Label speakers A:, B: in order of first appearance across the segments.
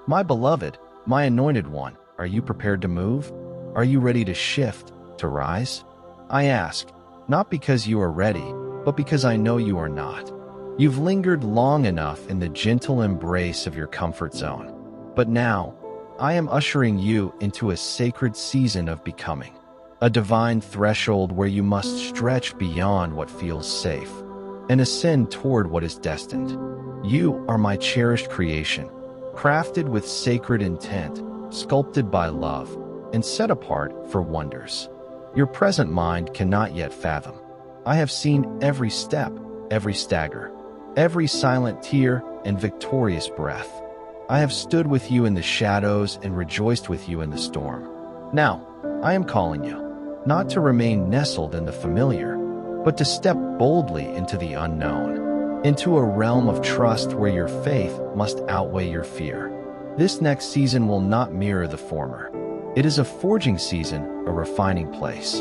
A: My beloved, my anointed one, are you prepared to move? Are you ready to shift, to rise? I ask, not because you are ready, but because I know you are not. You've lingered long enough in the gentle embrace of your comfort zone. But now, I am ushering you into a sacred season of becoming, a divine threshold where you must stretch beyond what feels safe and ascend toward what is destined. You are my cherished creation, crafted with sacred intent, sculpted by love, and set apart for wonders your present mind cannot yet fathom. I have seen every step, every stagger, every silent tear and victorious breath. I have stood with you in the shadows and rejoiced with you in the storm. Now, I am calling you, not to remain nestled in the familiar, but to step boldly into the unknown, into a realm of trust where your faith must outweigh your fear. This next season will not mirror the former. It is a forging season, a refining place,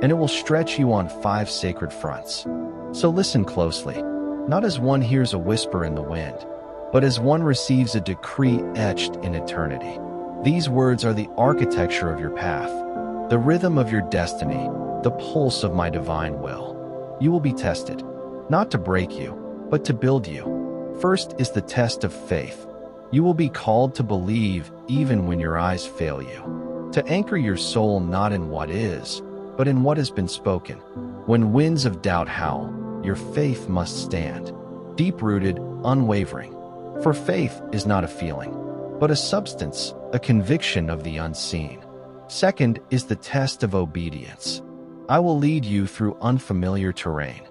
A: and it will stretch you on 5 sacred fronts. So listen closely, not as one hears a whisper in the wind, but as one receives a decree etched in eternity. These words are the architecture of your path, the rhythm of your destiny, the pulse of my divine will. You will be tested, not to break you, but to build you. First is the test of faith. You will be called to believe even when your eyes fail you, to anchor your soul not in what is, but in what has been spoken. When winds of doubt howl, your faith must stand, deep-rooted, unwavering. For faith is not a feeling, but a substance, a conviction of the unseen. Second is the test of obedience. I will lead you through unfamiliar terrain,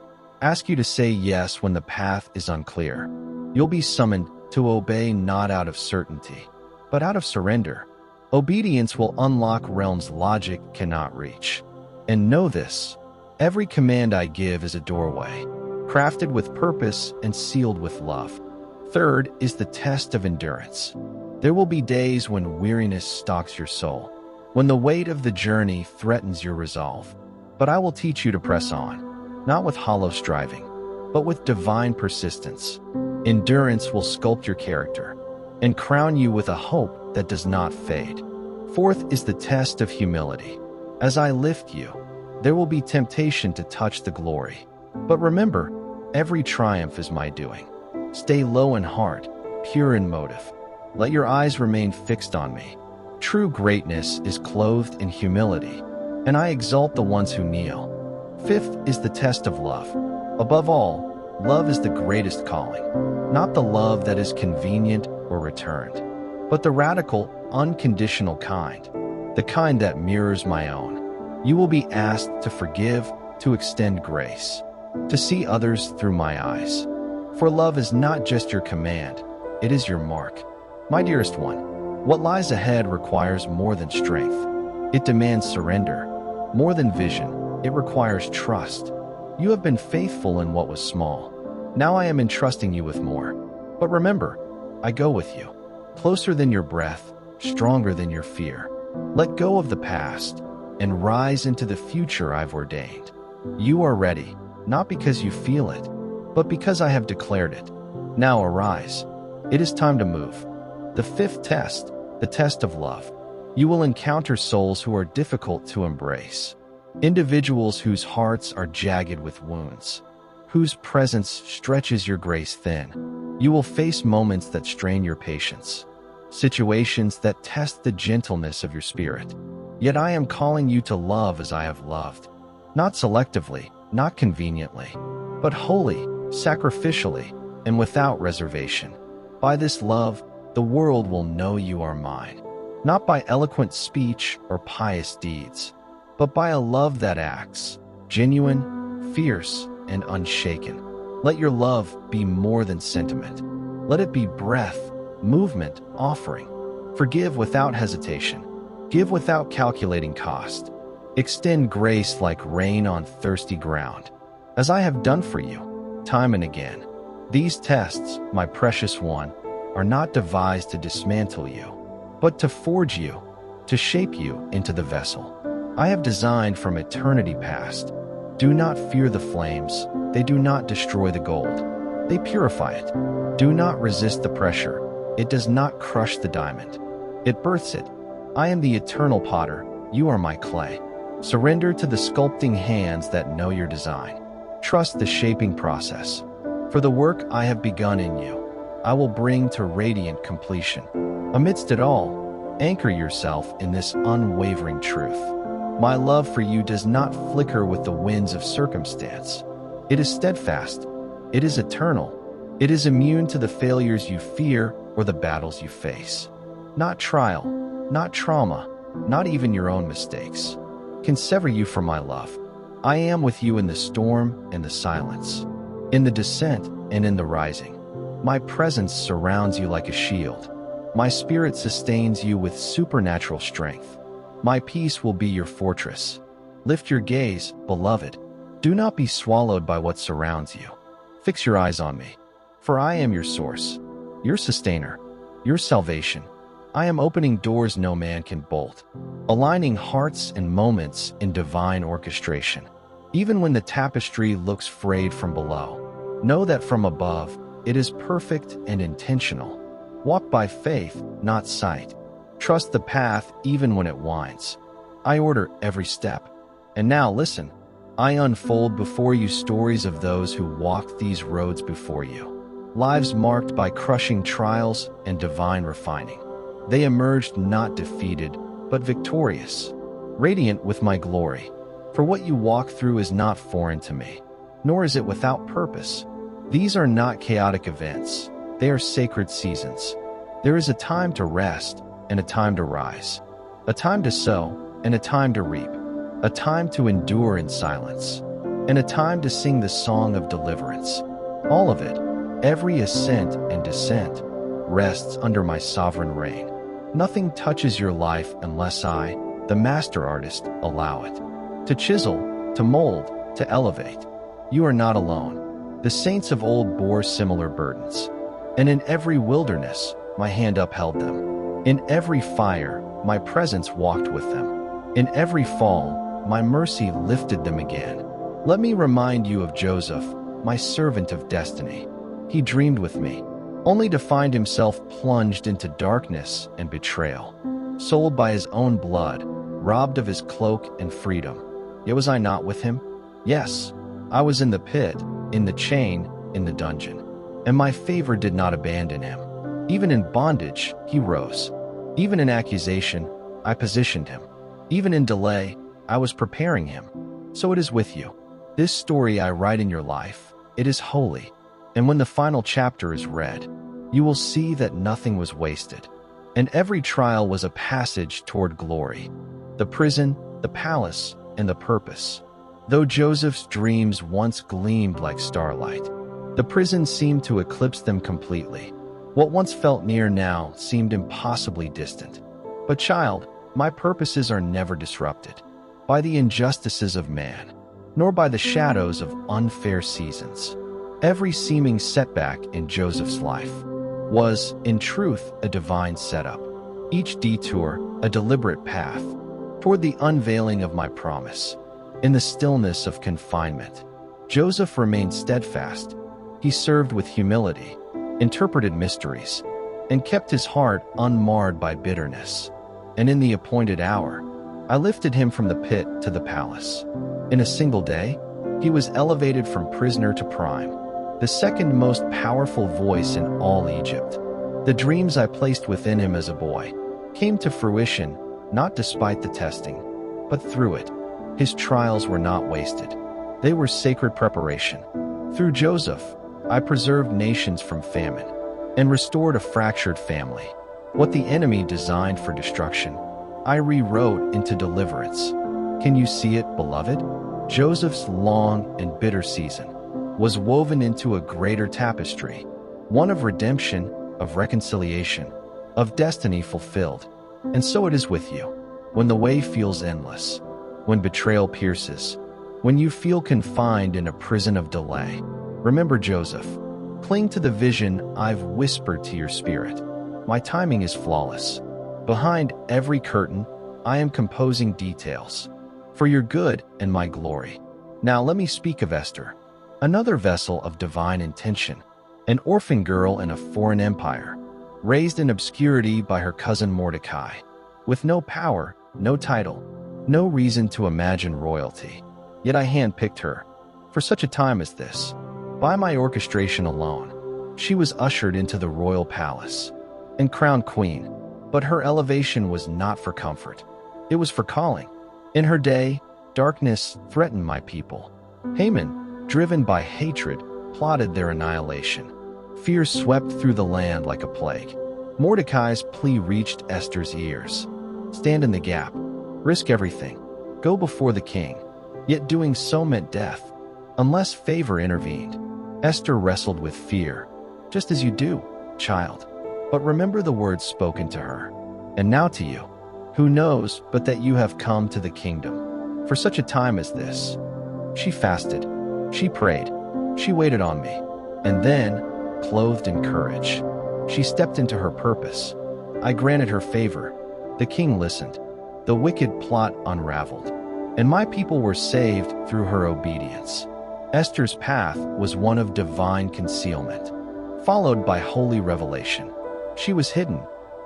A: ask you to say yes when the path is unclear. You'll be summoned to obey not out of certainty, but out of surrender. Obedience will unlock realms logic cannot reach. And know this, every command I give is a doorway, crafted with purpose and sealed with love. Third is the test of endurance. There will be days when weariness stalks your soul, when the weight of the journey threatens your resolve. But I will teach you to press on, not with hollow striving, but with divine persistence. Endurance will sculpt your character and crown you with a hope that does not fade. Fourth is the test of humility. As I lift you, there will be temptation to touch the glory. But remember, every triumph is my doing. Stay low in heart, pure in motive. Let your eyes remain fixed on me. True greatness is clothed in humility, and I exalt the ones who kneel. Fifth is the test of love. Above all, love is the greatest calling, not the love that is convenient or returned, but the radical, unconditional kind, the kind that mirrors my own. You will be asked to forgive, to extend grace, to see others through my eyes. For love is not just your command, it is your mark. My dearest one, what lies ahead requires more than strength. It demands surrender. More than vision, it requires trust. You have been faithful in what was small. Now I am entrusting you with more. But remember, I go with you, closer than your breath, stronger than your fear. Let go of the past and rise into the future I've ordained. You are ready, not because you feel it, but because I have declared it. Now arise. It is time to move. The fifth test, the test of love. You will encounter souls who are difficult to embrace. Individuals whose hearts are jagged with wounds, whose presence stretches your grace thin. You will face moments that strain your patience, situations that test the gentleness of your spirit. Yet I am calling you to love as I have loved, not selectively, not conveniently, but wholly, sacrificially, and without reservation. By this love, the world will know you are mine, not by eloquent speech or pious deeds, but by a love that acts, genuine, fierce, and unshaken. Let your love be more than sentiment. Let it be breath, movement, offering. Forgive without hesitation. Give without calculating cost. Extend grace like rain on thirsty ground, as I have done for you, time and again. These tests, my precious one, are not devised to dismantle you, but to forge you, to shape you into the vessel I have designed from eternity past. Do not fear the flames. They do not destroy the gold. They purify it. Do not resist the pressure. It does not crush the diamond. It births it. I am the eternal potter. You are my clay. Surrender to the sculpting hands that know your design. Trust the shaping process. For the work I have begun in you, I will bring to radiant completion. Amidst it all, anchor yourself in this unwavering truth. My love for you does not flicker with the winds of circumstance. It is steadfast. It is eternal. It is immune to the failures you fear or the battles you face. Not trial, not trauma, not even your own mistakes can sever you from my love. I am with you in the storm and the silence, in the descent and in the rising. My presence surrounds you like a shield. My spirit sustains you with supernatural strength. My peace will be your fortress. Lift your gaze, beloved. Do not be swallowed by what surrounds you. Fix your eyes on me, for I am your source, your sustainer, your salvation. I am opening doors no man can bolt, aligning hearts and moments in divine orchestration. Even when the tapestry looks frayed from below, know that from above, it is perfect and intentional. Walk by faith, not sight. Trust the path even when it winds. I order every step. And now listen, I unfold before you stories of those who walked these roads before you. Lives marked by crushing trials and divine refining. They emerged not defeated, but victorious, radiant with my glory. For what you walk through is not foreign to me, nor is it without purpose. These are not chaotic events. They are sacred seasons. There is a time to rest and a time to rise, a time to sow and a time to reap, a time to endure in silence, and a time to sing the song of deliverance. All of it, every ascent and descent, rests under my sovereign reign. Nothing touches your life unless I, the master artist, allow it. To chisel, to mold, to elevate. You are not alone. The saints of old bore similar burdens. And in every wilderness, my hand upheld them. In every fire, my presence walked with them. In every fall, my mercy lifted them again. Let me remind you of Joseph, my servant of destiny. He dreamed with me, only to find himself plunged into darkness and betrayal, sold by his own blood, robbed of his cloak and freedom. Yet was I not with him? Yes, I was in the pit, in the chain, in the dungeon, and my favor did not abandon him. Even in bondage, he rose. Even in accusation, I positioned him. Even in delay, I was preparing him. So it is with you. This story I write in your life, it is holy. And when the final chapter is read, you will see that nothing was wasted, and every trial was a passage toward glory. The prison, the palace, and the purpose. Though Joseph's dreams once gleamed like starlight, the prison seemed to eclipse them completely. What once felt near now seemed impossibly distant. But child, my purposes are never disrupted by the injustices of man, nor by the shadows of unfair seasons. Every seeming setback in Joseph's life was, in truth, a divine setup. Each detour, a deliberate path toward the unveiling of my promise. In the stillness of confinement, Joseph remained steadfast. He served with humility, interpreted mysteries, and kept his heart unmarred by bitterness. And in the appointed hour, I lifted him from the pit to the palace. In a single day, he was elevated from prisoner to prime, the second most powerful voice in all Egypt. The dreams I placed within him as a boy came to fruition, not despite the testing, but through it. His trials were not wasted. They were sacred preparation. Through Joseph, I preserved nations from famine and restored a fractured family. What the enemy designed for destruction, I rewrote into deliverance. Can you see it, beloved? Joseph's long and bitter season was woven into a greater tapestry, one of redemption, of reconciliation, of destiny fulfilled. And so it is with you. When the way feels endless, when betrayal pierces, when you feel confined in a prison of delay, remember Joseph. Cling to the vision I've whispered to your spirit. My timing is flawless. Behind every curtain, I am composing details for your good and my glory. Now let me speak of Esther, another vessel of divine intention, an orphan girl in a foreign empire. raised in obscurity by her cousin Mordecai, with no power, no title, no reason to imagine royalty. Yet I handpicked her, for such a time as this. By my orchestration alone, she was ushered into the royal palace and crowned queen. But her elevation was not for comfort. It was for calling. In her day, darkness threatened my people. Haman, driven by hatred, plotted their annihilation. Fear swept through the land like a plague. Mordecai's plea reached Esther's ears. Stand in the gap. Risk everything. Go before the king. Yet doing so meant death, unless favor intervened. Esther wrestled with fear, just as you do, child. But remember the words spoken to her. And now to you, who knows but that you have come to the kingdom for such a time as this. She fasted, she prayed, she waited on me, and then, clothed in courage, she stepped into her purpose. I granted her favor. The king listened. The wicked plot unraveled, and my people were saved through her obedience. Esther's path was one of divine concealment, followed by holy revelation. She was hidden,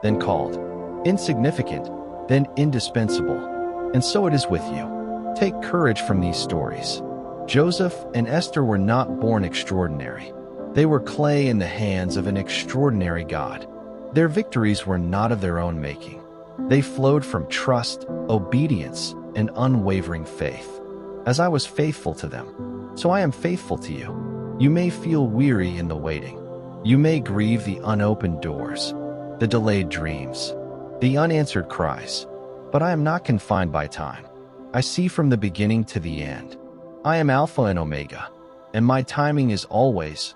A: then called, insignificant, then indispensable. And so it is with you. Take courage from these stories. Joseph and Esther were not born extraordinary. They were clay in the hands of an extraordinary God. Their victories were not of their own making. They flowed from trust, obedience, and unwavering faith. As I was faithful to them, so I am faithful to you. You may feel weary in the waiting. You may grieve the unopened doors, the delayed dreams, the unanswered cries. But I am not confined by time. I see from the beginning to the end. I am Alpha and Omega, and my timing is always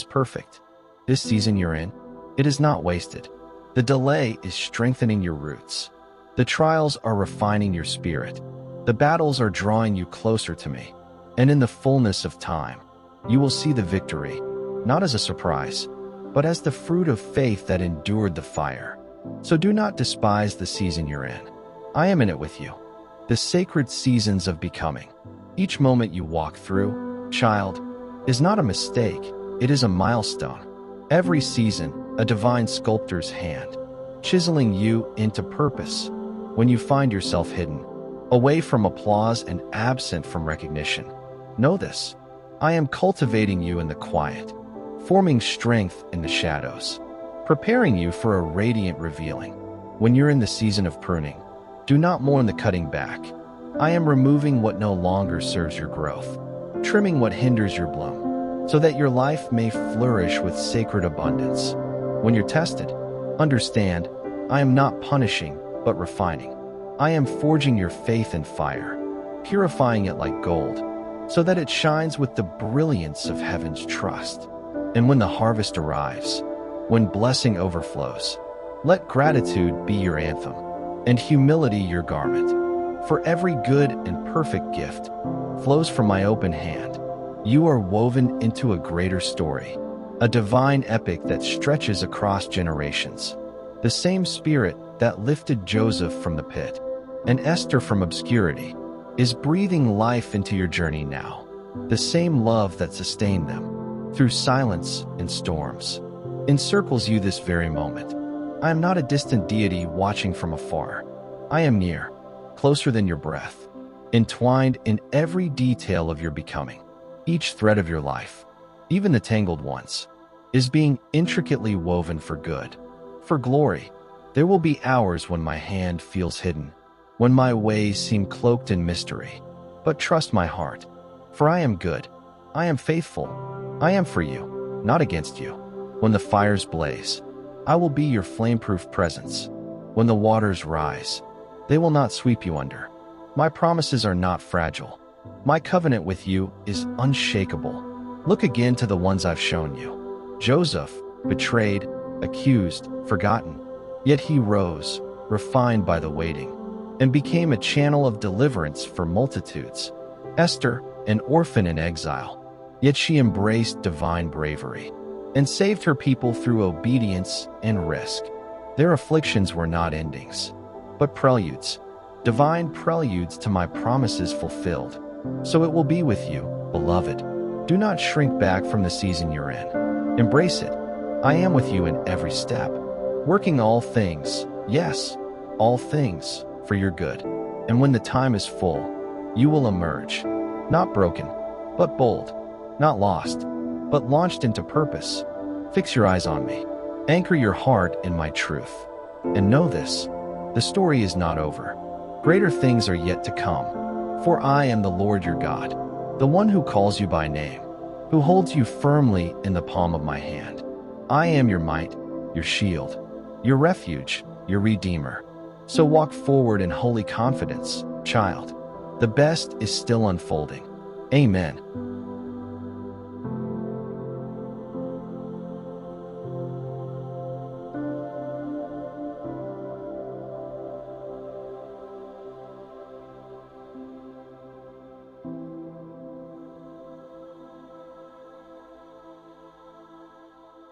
A: perfect. This season you're in, it is not wasted. The delay is strengthening your roots. The trials are refining your spirit. The battles are drawing you closer to me. And in the fullness of time, you will see the victory, not as a surprise, but as the fruit of faith that endured the fire. So do not despise the season you're in. I am in it with you. The sacred seasons of becoming. Each moment you walk through, child, is not a mistake. It is a milestone. Every season, a divine sculptor's hand, chiseling you into purpose. When you find yourself hidden, away from applause and absent from recognition, know this: I am cultivating you in the quiet, forming strength in the shadows, preparing you for a radiant revealing. When you're in the season of pruning, do not mourn the cutting back. I am removing what no longer serves your growth, trimming what hinders your bloom, so that your life may flourish with sacred abundance. When you're tested, understand, I am not punishing, but refining. I am forging your faith in fire, purifying it like gold, so that it shines with the brilliance of heaven's trust. And when the harvest arrives, when blessing overflows, let gratitude be your anthem, and humility your garment. For every good and perfect gift flows from my open hand. You are woven into a greater story, a divine epic that stretches across generations. The same spirit that lifted Joseph from the pit and Esther from obscurity is breathing life into your journey now. The same love that sustained them through silence and storms encircles you this very moment. I am not a distant deity watching from afar. I am near, closer than your breath, entwined in every detail of your becoming. Each thread of your life, even the tangled ones, is being intricately woven for good, for glory. There will be hours when my hand feels hidden, when my ways seem cloaked in mystery. But trust my heart, for I am good. I am faithful. I am for you, not against you. When the fires blaze, I will be your flame-proof presence. When the waters rise, they will not sweep you under. My promises are not fragile. My covenant with you is unshakable. Look again to the ones I've shown you. Joseph, betrayed, accused, forgotten. Yet he rose, refined by the waiting, and became a channel of deliverance for multitudes. Esther, an orphan in exile, yet she embraced divine bravery and saved her people through obedience and risk. Their afflictions were not endings, but preludes, divine preludes to my promises fulfilled. So it will be with you, beloved. Do not shrink back from the season you're in. Embrace it. I am with you in every step. working all things, yes, all things, for your good. And when the time is full, you will emerge, not broken, but bold, not lost, but launched into purpose. Fix your eyes on me. Anchor your heart in my truth. And know this, the story is not over. Greater things are yet to come. For I am the Lord your God, the one who calls you by name, who holds you firmly in the palm of my hand. I am your might, your shield, your refuge, your redeemer. So walk forward in holy confidence, child. The best is still unfolding. Amen.